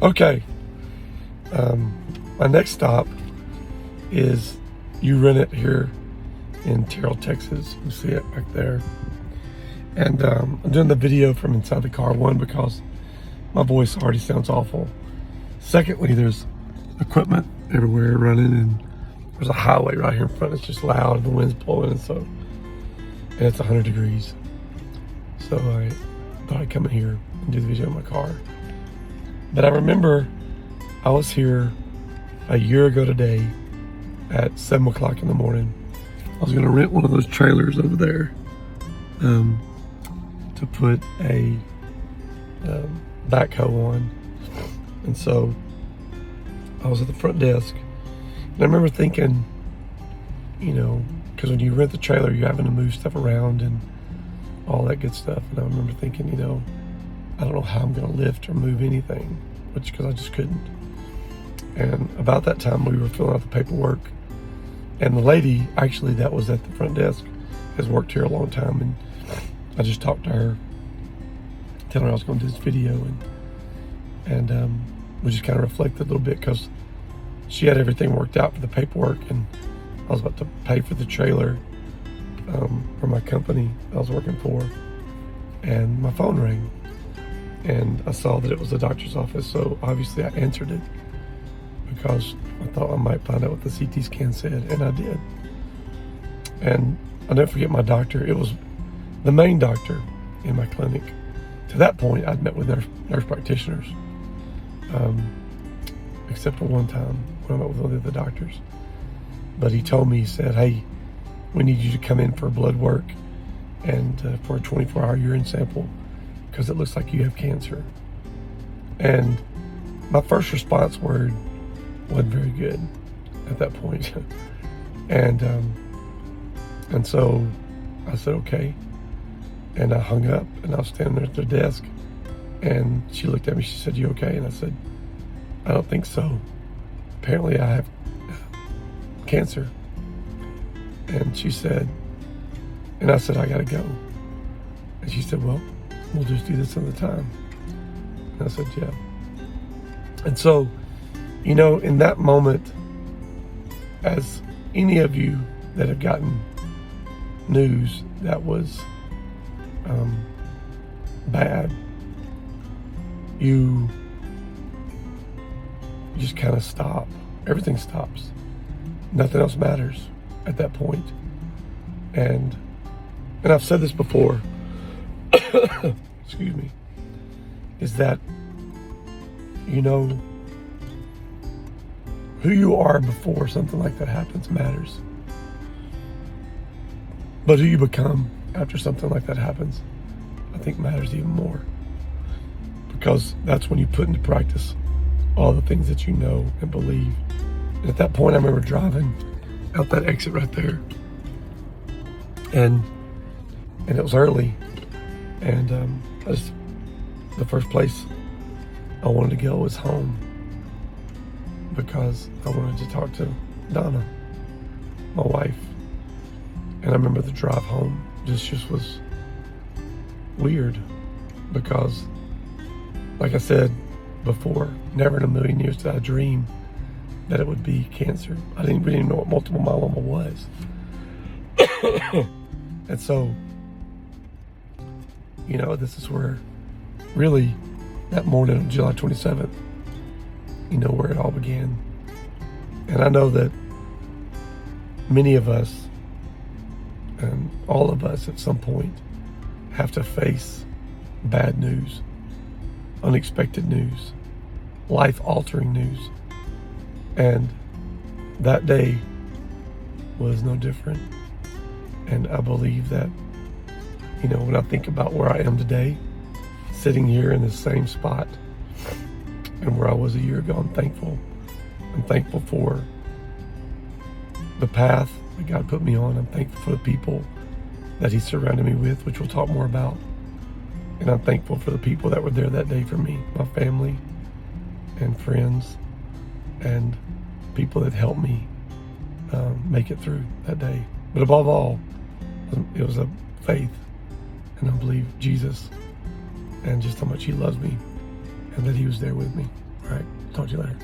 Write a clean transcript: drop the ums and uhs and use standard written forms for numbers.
Okay, my next stop is You Rent It here in Terrell, Texas. You see it back there. And I'm doing the video from inside the car, one, because my voice already sounds awful. Secondly, there's equipment everywhere running, and there's a highway right here in front. It's just loud, the wind's blowing, and it's 100 degrees. So I thought I'd come in here and do the video in my car. But I remember I was here a year ago today at 7 o'clock in the morning. I was gonna rent one of those trailers over there to put a backhoe on. And so I was at the front desk, and I remember thinking, because when you rent the trailer, you're having to move stuff around and all that good stuff. And I remember thinking, I don't know how I'm gonna lift or move anything, because I just couldn't. And about that time, we were filling out the paperwork, and the lady actually that was at the front desk has worked here a long time, and I just talked to her, telling her I was going to do this video, and we just kind of reflected a little bit, because she had everything worked out for the paperwork, and I was about to pay for the trailer for my company I was working for, and my phone rang, and I saw that it was the doctor's office. So obviously I answered it because I thought I might find out what the CT scan said, and I did. And I'll never forget my doctor. It was the main doctor in my clinic. To that point, I'd met with nurse practitioners, except for one time when I met with one of the other doctors. But he told me, he said, "Hey, we need you to come in for blood work and for a 24-hour urine sample, because it looks like you have cancer." And my first response word wasn't very good at that point. and so I said, okay. And I hung up, and I was standing there at the desk, and she looked at me, she said, "You okay?" And I said, "I don't think so. Apparently I have cancer." And she said, and I said, "I gotta go." And she said, "Well, we'll just do this another time." And I said, "Yeah." And so, in that moment, as any of you that have gotten news that was bad, you just kind of stop. Everything stops. Nothing else matters at that point. And I've said this before, excuse me, is that, who you are before something like that happens matters. But who you become after something like that happens, I think matters even more. Because that's when you put into practice all the things that you know and believe. And at that point, I remember driving out that exit right there. And it was early. And the first place I wanted to go was home, because I wanted to talk to Donna, my wife. And I remember the drive home just was weird, because, like I said before, never in a million years did I dream that it would be cancer. We didn't even know what multiple myeloma was. And so, this is where, really, that morning of July 27th, where it all began. And I know that many of us, and all of us at some point, have to face bad news, unexpected news, life-altering news. And that day was no different. And I believe that, when I think about where I am today, sitting here in the same spot, and where I was a year ago, I'm thankful. I'm thankful for the path that God put me on. I'm thankful for the people that He surrounded me with, which we'll talk more about. And I'm thankful for the people that were there that day for me, my family and friends, and people that helped me make it through that day. But above all, it was a faith, and I believe Jesus, and just how much He loves me, and that He was there with me. All right. Talk to you later.